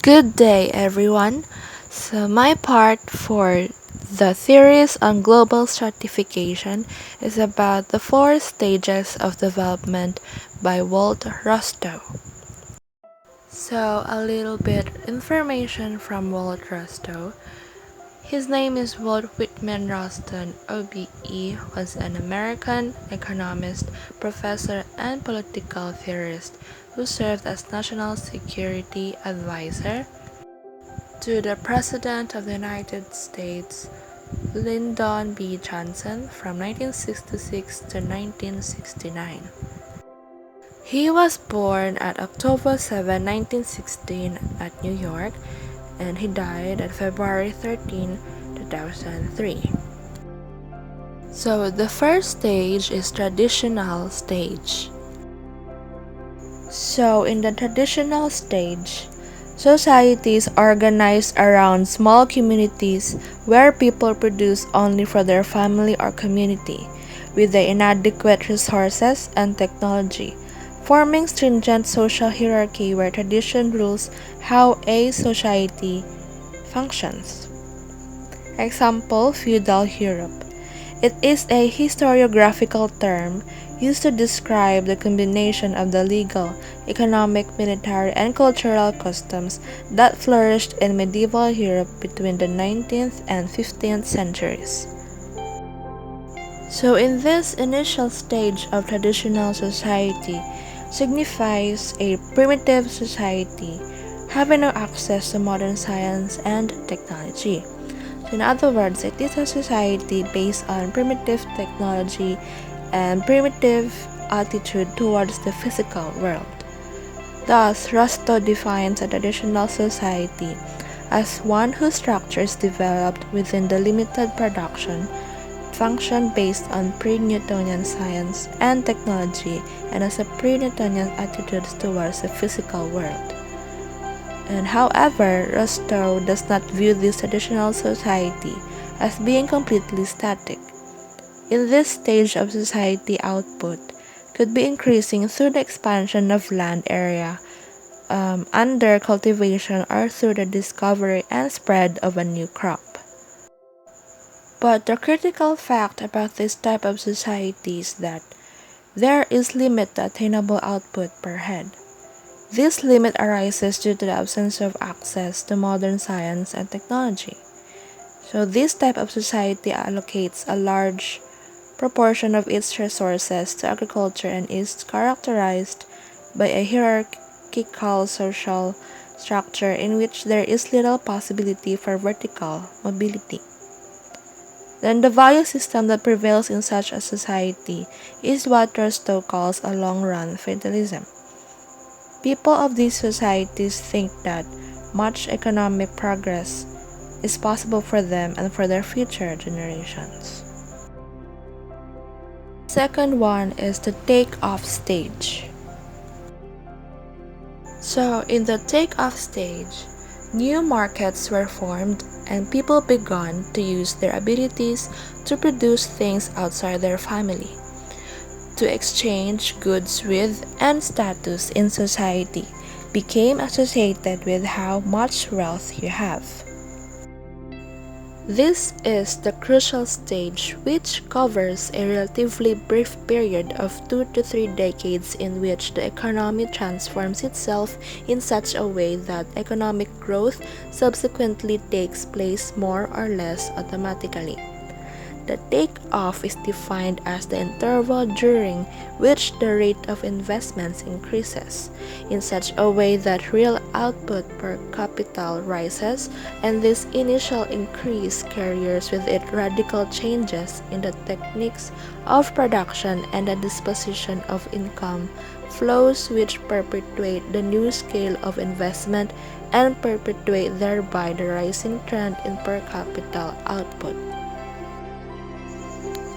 Good day, everyone. So, my part for the theories on global stratification is about the four stages of development by Walt Rostow. So, a little bit information from Walt Rostow. His name is Walt Whitman Roston, OBE, was an American economist, professor, and political theorist who served as National Security Advisor to the President of the United States, Lyndon B. Johnson, from 1966 to 1969. He was born at October 7, 1916 at New York, and he died at February 13, 2003. So the first stage is traditional stage. So in the traditional stage, society is organized around small communities where people produce only for their family or community, with the inadequate resources and technology, forming stringent social hierarchy where tradition rules how a society functions. Example, feudal Europe. It is a historiographical term used to describe the combination of the legal, economic, military, and cultural customs that flourished in medieval Europe between the 19th and 15th centuries. So in this initial stage of traditional society signifies a primitive society having no access to modern science and technology. In other words, it is a society based on primitive technology and primitive attitude towards the physical world. Thus, Rostow defines a traditional society as one whose structures developed within the limited production function based on pre-Newtonian science and technology and as a pre-Newtonian attitude towards the physical world. And however, Rostow does not view this traditional society as being completely static. In this stage of society, output could be increasing through the expansion of land area under cultivation or through the discovery and spread of a new crop. But the critical fact about this type of society is that there is limit to attainable output per head. This limit arises due to the absence of access to modern science and technology. So this type of society allocates a large proportion of its resources to agriculture and is characterized by a hierarchical social structure in which there is little possibility for vertical mobility. Then the value system that prevails in such a society is what Rostow calls a long-run fatalism. People of these societies think that much economic progress is possible for them and for their future generations. Second one is the take-off stage. So in the take-off stage, new markets were formed and people began to use their abilities to produce things outside their family, to exchange goods with, and status in society became associated with how much wealth you have. This is the crucial stage which covers a relatively brief period of 2 to 3 decades in which the economy transforms itself in such a way that economic growth subsequently takes place more or less automatically. The take-off is defined as the interval during which the rate of investments increases in such a way that real output per capital rises, and this initial increase carries with it radical changes in the techniques of production and the disposition of income flows which perpetuate the new scale of investment and perpetuate thereby the rising trend in per capita output.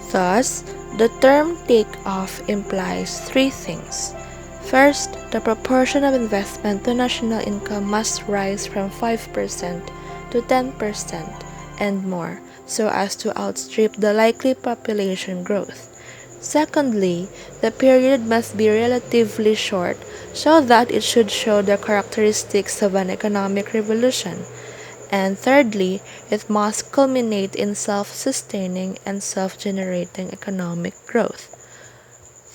Thus, the term take-off implies three things. First, the proportion of investment to national income must rise from 5% to 10% and more, so as to outstrip the likely population growth. Secondly, the period must be relatively short so that it should show the characteristics of an economic revolution. And thirdly, it must culminate in self-sustaining and self-generating economic growth.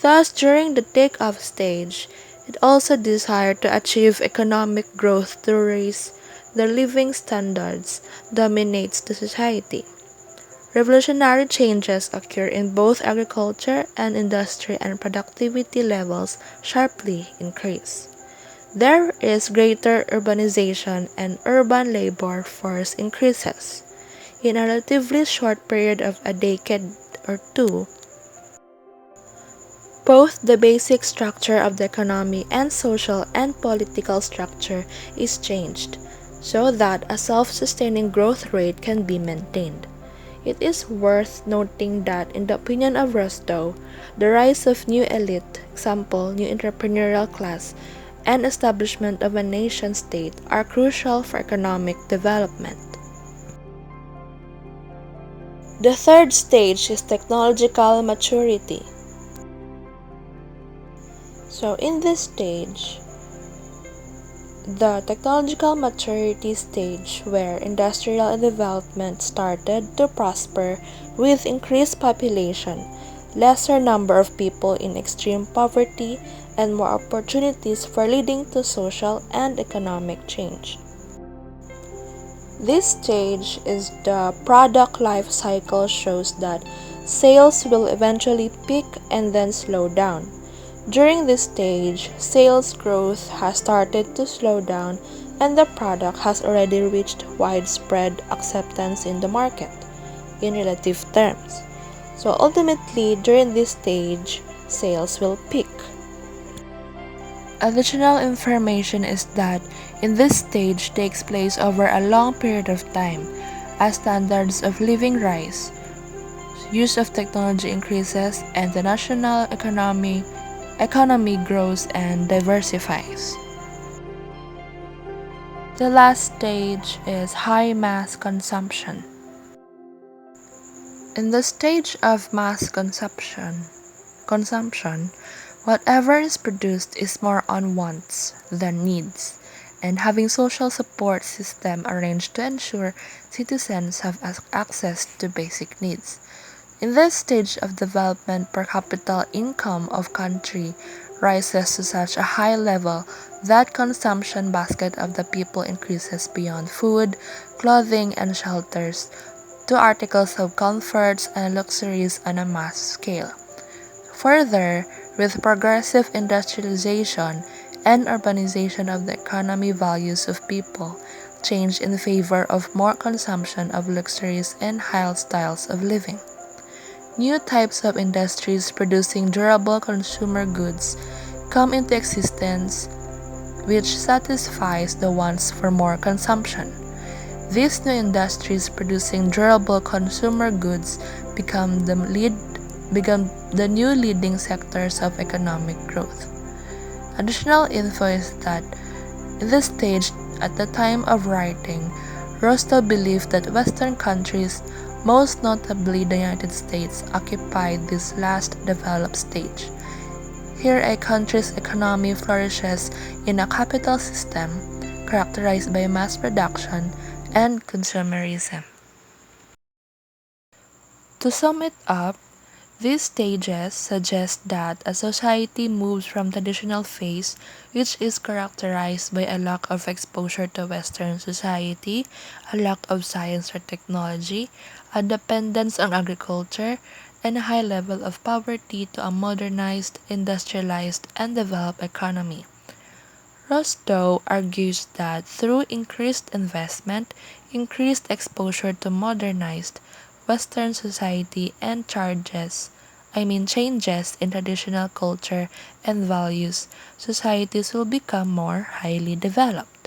Thus, during the take-off stage, it also desired to achieve economic growth to raise the living standards dominates the society. Revolutionary changes occur in both agriculture and industry and productivity levels sharply increase. There is greater urbanization and urban labor force increases. In a relatively short period of a decade or two, both the basic structure of the economy and social and political structure is changed so that a self-sustaining growth rate can be maintained. It is worth noting that in the opinion of Rostow, the rise of new elite, example, new entrepreneurial class, and establishment of a nation-state are crucial for economic development. The third stage is technological maturity. So in this stage, the technological maturity stage where industrial development started to prosper with increased population, lesser number of people in extreme poverty, and more opportunities for leading to social and economic change. This stage is the product life cycle shows that sales will eventually peak and then slow down. During this stage, sales growth has started to slow down and the product has already reached widespread acceptance in the market in relative terms. So ultimately, during this stage, sales will peak. Additional information is that in this stage takes place over a long period of time as standards of living rise, use of technology increases, and the national economy grows and diversifies. The last stage is high mass consumption. In the stage of mass consumption, whatever is produced is more on wants than needs, and having social support system arranged to ensure citizens have access to basic needs. In this stage of development, per capita income of country rises to such a high level that consumption basket of the people increases beyond food, clothing, and shelters to articles of comforts and luxuries on a mass scale. Further, with progressive industrialization and urbanization of the economy, values of people change in favor of more consumption of luxuries and high styles of living. New types of industries producing durable consumer goods come into existence which satisfies the wants for more consumption. These new industries producing durable consumer goods become the new leading sectors of economic growth. Additional info is that in this stage, at the time of writing, Rostow believed that Western countries, most notably the United States, occupied this last developed stage. Here a country's economy flourishes in a capital system characterized by mass production and consumerism. To sum it up, these stages suggest that a society moves from traditional phase, which is characterized by a lack of exposure to Western society, a lack of science or technology, a dependence on agriculture, and a high level of poverty to a modernized, industrialized, and developed economy. Rostow argues that through increased investment, increased exposure to modernized Western society and changes in traditional culture and values, societies will become more highly developed.